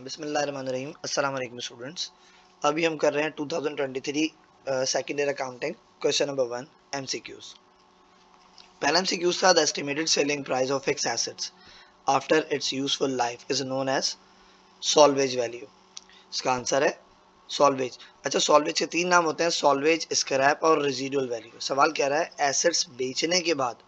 बिस्मिल्लाहिर्रहमानिर्रहीम। अस्सलाम वालेकुम स्टूडेंट्स। अभी हम कर रहे हैं 2023 second year accounting question number 1 MCQs. पहला एमसीक्यूज था the estimated selling price of fixed assets after its useful life is known as salvage value. इसका आंसर है सॉल्वेज। अच्छा, सॉल्वेज के तीन नाम होते हैं, सॉल्वेज, स्क्रैप और रेजिडुअल वैल्यू। सवाल कह रहा है एसेट्स बेचने के बाद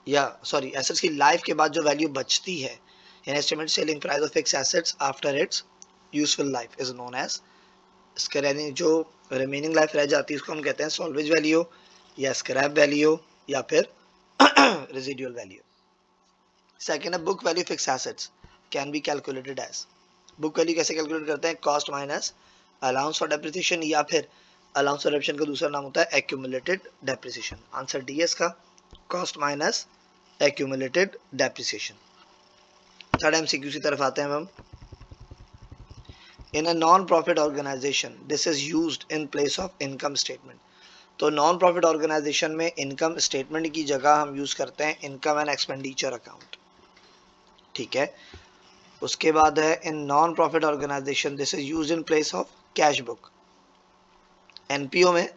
एसेट्स की लाइफ के बाद जो वैल्यू बचती है, यानी estimated selling price of fixed assets after its useful life is known as, इसका यानी जो रिमेनिंग लाइफ रह जाती है उसको हम कहते हैं सॉल्वेज वैल्यू या स्क्रैप वैल्यू या फिर रेजिडुअल वैल्यू। सेकेंड है book value fixed assets can be calculated as. Book value कैसे कैलकुलेट करते हैं? Cost minus allowance for depreciation या फिर अलाउंस फॉर डेप्रिसिएशन का दूसरा नाम होता है एक्यूमुलेटेड डेप्रिसिएशन। आंसर डी है इसका, cost minus accumulated depreciation. Third MCQ की तरफ आते हैं हम। In a non profit organisation this is used in place of income statement. तो नॉन प्रॉफिट ऑर्गेनाइजेशन में इनकम स्टेटमेंट की जगह हम यूज करते हैं इनकम एंड एक्सपेंडिचर अकाउंट। ठीक है, उसके बाद है in non profit organisation this is used in place of cash book. NPO में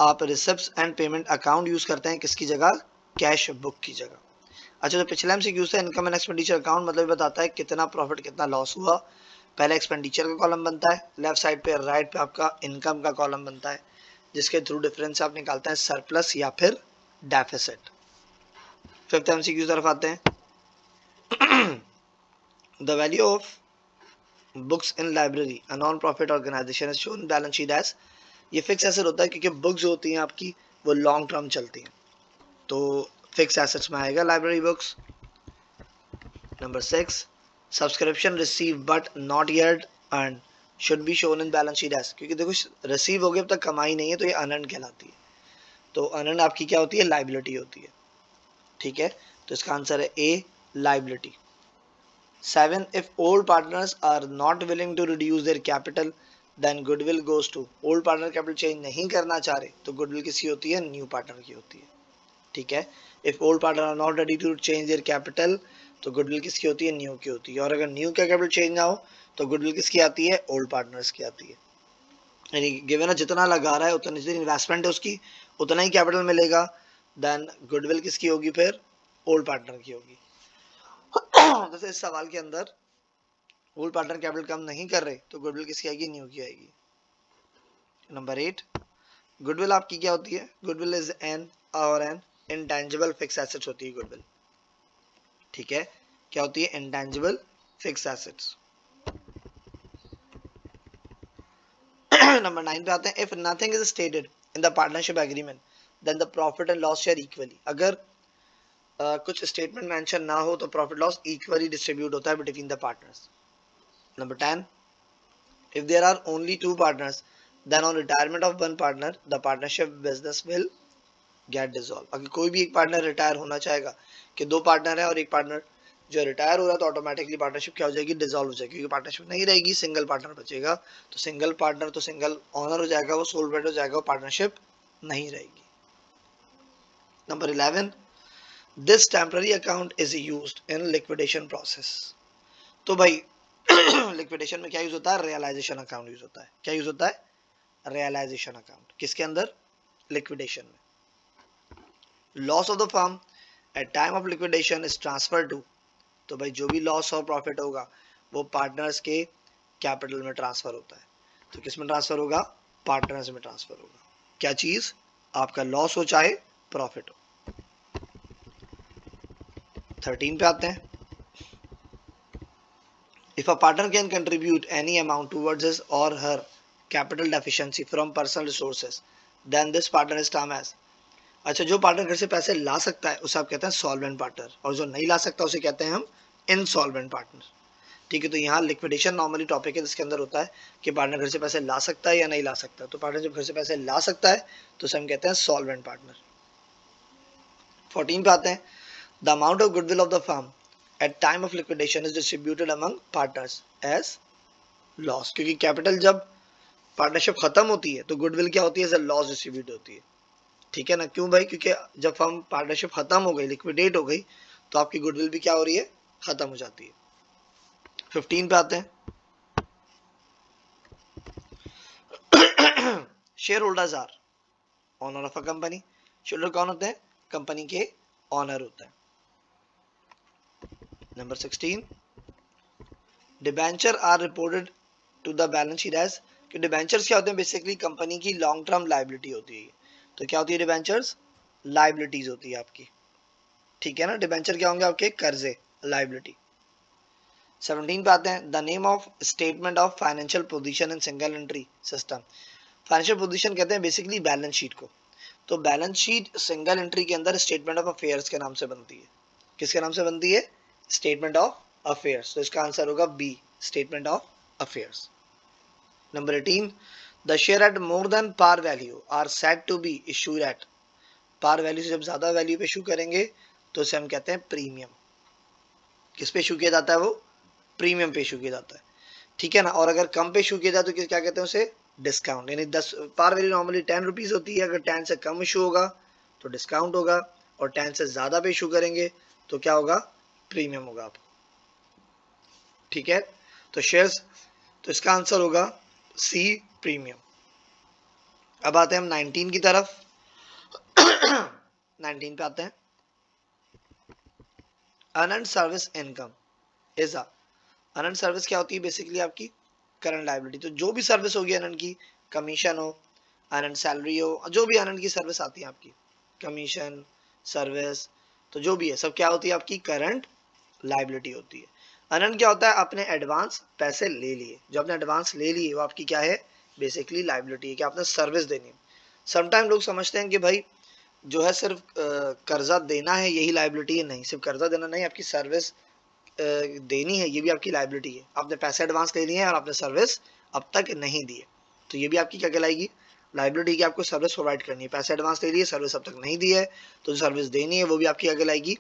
आप receipts and payment account use करते हैं किसकी जगह? कैश बुक की जगह। अच्छा, जो पिछला एमसीक्यू था इनकम एंड एक्सपेंडिचर अकाउंट, मतलब बताता है कितना प्रॉफिट कितना लॉस हुआ। पहले एक्सपेंडिचर का कॉलम बनता है, लेफ्ट साइड पे राइट पे आपका इनकम का कॉलम बनता है, जिसके थ्रू डिफरेंस आप निकालते हैं सरप्लस या फिर डेफिसिट। फिफ्थ एमसीक्यू तरफ आते हैं। The value of books in library a non profit organisation is shown balance sheet as. ये फिक्स एसेट होता है क्योंकि बुक्स जो होती हैं आपकी वो लॉन्ग टर्म चलती हैं, तो फिक्स एसेट्स में आएगा library books. Number 6, subscription receive but not yet earn should be shown in balance sheet as. क्योंकि देखो रिसीव हो गई अब तक कमाई नहीं है तो ये अनअर्न्ड कहलाती है, तो अनअर्न्ड आपकी क्या होती है? लाइबिलिटी होती है। ठीक है, तो इसका आंसर है A, liability. 7, if old partners are not willing to reduce their capital then goodwill goes to. Old partner capital change नहीं करना चाह रहे तो गुडविल किसकी होती है? न्यू पार्टनर की होती है। ठीक है, if old partner are not ready to change their capital तो गुडविल किसकी होती है? न्यू की होती है। और अगर न्यू का कैपिटल चेंज ना हो तो गुडविल किसकी आती है? ओल्ड पार्टनर्स की आती है। यानी गिवन है जितना लगा रहा है उतना, जितनी इन्वेस्टमेंट है उसकी उतना ही कैपिटल मिलेगा, देन गुडविल किसकी होगी? फिर ओल्ड पार्टनर की होगी। जैसे इस सवाल के अंदर ओल्ड पार्टनर कैपिटल कम नहीं कर रहे तो गुडविल किसकी आएगी? न्यू की आएगी। नंबर 8, गुडविल आपकी क्या होती है? Goodwill is an intangible fix assets होती है गुडविल। ठीक है, क्या होती है? Intangible fix assets. नंबर 9 पे आते हैं। If nothing is stated in the partnership agreement then the profit and loss share equally. अगर कुछ स्टेटमेंट मेंशन ना हो तो प्रॉफिट लॉस इक्वली डिस्ट्रीब्यूट होता है between the partners. Number 10, if there are only two partners then on retirement of one partner the partnership business will get dissolved। अगर कोई भी एक पार्टनर रिटायर होना चाहेगा कि दो पार्टनर है और एक पार्टनर जो रिटायर हो रहा है तो ऑटोमेटिकली पार्टनरशिप क्या हो जाएगी? डिसॉल्व हो जाएगी, क्योंकि पार्टनरशिप नहीं रहेगी, सिंगल पार्टनर बचेगा। तो सिंगल पार्टनर तो सिंगल ओनर हो जाएगा, वो सोल प्रोप्राइटर हो जाएगा, वो पार्टनरशिप नहीं रहेगी। Number 11, this temporary account is used in liquidation process. तो भाई लिक्विडेशन में क्या यूज होता है? रियलाइजेशन अकाउंट यूज होता है। क्या यूज होता है? Realisation account. किसके अंदर? लिक्विडेशन में। Loss of the firm at time of liquidation is transfer to. तो भाई जो भी लॉस और प्रॉफिट होगा वो पार्टनर्स के कैपिटल में ट्रांसफर होता है। तो किस में ट्रांसफर होगा? पार्टनर्स में ट्रांसफर होगा। क्या चीज? आपका लॉस हो चाहे प्रॉफिट हो। 13 पे आते हैं। If a partner can contribute any amount towards his or her capital deficiency from personal resources, then this partner is termed as। अच्छा, जो पार्टनर घर से पैसे ला सकता है उसे आप कहते हैं सॉल्वेंट पार्टनर, और जो नहीं ला सकता उसे कहते हैं हम इनसॉल्वेंट पार्टनर। ठीक है, तो यहाँ लिक्विडेशन नॉर्मली टॉपिक है जिसके अंदर होता है कि पार्टनर घर से पैसे ला सकता है या नहीं ला सकता। तो पार्टनर जब घर से पैसे ला सकता है तो उसे हम कहते हैं सॉल्वेंट पार्टनर। 14 पे आते हैं। The amount of goodwill of the firm at time of liquidation is distributed among partners as loss। क्योंकि कैपिटल जब पार्टनरशिप खत्म होती है तो गुडविल क्या होती है? एज अ लॉस डिस्ट्रीब्यूट होती है। ठीक है ना? क्यों भाई? क्योंकि जब फर्म पार्टनरशिप खत्म हो गई, लिक्विडेट हो गई, तो आपकी गुडविल भी क्या हो रही है? खत्म हो जाती है। 15 पे आते हैं। Share holders are owner of a company. Share holder कौन होते हैं? कंपनी के ऑनर होते हैं। Number 16, debenture are reported to the balance sheet as, कि डिबेंचर्स क्या होते हैं? बेसिकली कंपनी की लॉन्ग टर्म लायबिलिटी होती है। तो क्या होती है डिबेंचर्स? लायबिलिटीज होती है आपकी, ठीक है ना। डिबेंचर क्या होंगे? आपके कर्जे, लायबिलिटी। 17 पे आते हैं, the name of statement of financial position in single entry system. Financial position कहते हैं बेसिकली बैलेंस शीट को। तो बैलेंस शीट सिंगल एंट्री के अंदर स्टेटमेंट ऑफ अफेयर्स के नाम से बनती है। किसके नाम से बनती है? Statement of affairs. तो इसका आंसर होगा B, statement of affairs. Number 18, the share at more than par value are said to be issued at. Par value से जब ज्यादा वैल्यू पे इशू करेंगे तो इसे हम कहते हैं प्रीमियम। किस पे इशू किया जाता है? वो प्रीमियम पे इशू किया जाता है, ठीक है ना। और अगर कम पे इशू किया जाए तो क्या कहते हैं उसे? डिस्काउंट। यानी 10 पार वैल्यू नॉर्मली 10 रुपीज होती है, अगर 10 से कम इशू होगा तो डिस्काउंट होगा, और 10 से ज्यादा पे इशू करेंगे तो क्या होगा? प्रीमियम होगा आपको, ठीक है। तो शेयर्स, तो इसका आंसर होगा सी, प्रीमियम। अब आते हैं हम 19 की तरफ। 19 पे आते हैं, unearned service income is a. Unearned service क्या होती है? बेसिकली आपकी करंट लायबिलिटी। तो जो भी सर्विस होगी अनअर्न्ड की, कमीशन हो, अनअर्न्ड सैलरी हो, जो भी अनअर्न्ड की सर्विस आती है आपकी, कमीशन, सर्विस, तो जो भी है सब क्या होती है? आपकी करंट लायबिलिटी होती है। अनअर्न्ड क्या होता है? आपने एडवांस पैसे ले लिए, जो आपने एडवांस ले लिए वो आपकी क्या है? बेसिकली लायबिलिटी है, कि आपने सर्विस देनी है। समटाइम लोग समझते हैं कि भाई जो है सिर्फ कर्जा देना है यही लायबिलिटी है। नहीं, सिर्फ कर्जा देना नहीं, आपकी सर्विस देनी है ये भी आपकी लायबिलिटी है। आपने पैसे एडवांस ले लिए हैं और आपने सर्विस अब तक नहीं दी है, तो ये भी आपकी क्या कहलाएगी? लायबिलिटी की। आपको सर्विस प्रोवाइड करनी है, पैसे एडवांस ले लिए, सर्विस अब तक नहीं दी है, तो जो सर्विस देनी है वो भी आपकी क्या कहलाएगी?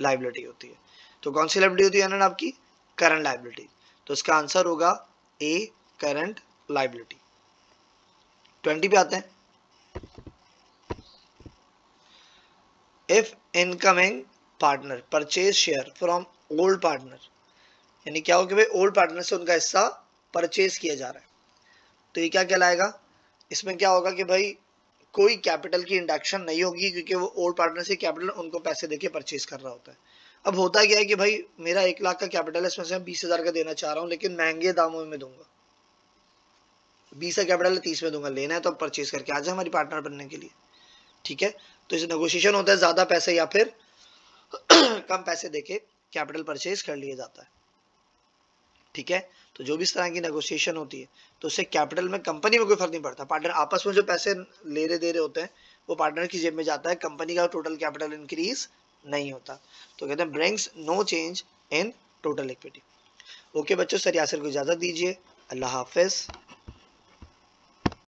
लायबिलिटी होती है। तो कौन सी लायबिलिटी होती है ना आपकी? Current liability. तो इसका आंसर होगा ए, करंट लायबिलिटी। 20 पे आते हैं, if incoming partner purchase share from old partner, यानी क्या हो कि भाई ओल्ड पार्टनर से उनका हिस्सा परचेज किया जा रहा है, तो ये क्या कहलाएगा? इसमें क्या होगा कि भाई कोई कैपिटल की इंडक्शन नहीं होगी, क्योंकि वो ओल्ड पार्टनर से कैपिटल उनको पैसे देके परचेज कर रहा होता है। अब होता क्या है कि भाई मेरा 1 लाख का कैपिटल है, इसमें से मैं 20,000 का देना चाह रहा हूँ, लेकिन महंगे दामों में दूंगा। 20 का कैपिटल है, 30 में दूंगा, लेना है तो अब परचेज करके आ जाए हमारी पार्टनर बनने के लिए, ठीक है। तो इसे नेगोशिएशन होता है, ज्यादा पैसे या फिर कम पैसे देके कैपिटल परचेज कर लिया जाता है, ठीक है। तो जो भी इस तरह की नेगोशिएशन होती है तो उससे कैपिटल में, कंपनी में कोई फर्क नहीं पड़ता। पार्टनर आपस में जो पैसे ले रहे दे रहे होते हैं वो पार्टनर की जेब में जाता है, कंपनी का टोटल कैपिटल इंक्रीज नहीं होता। तो कहते हैं brings no change in total equity. Okay बच्चों, सर यासिर को इजाजत दीजिए। अल्लाह हाफिज।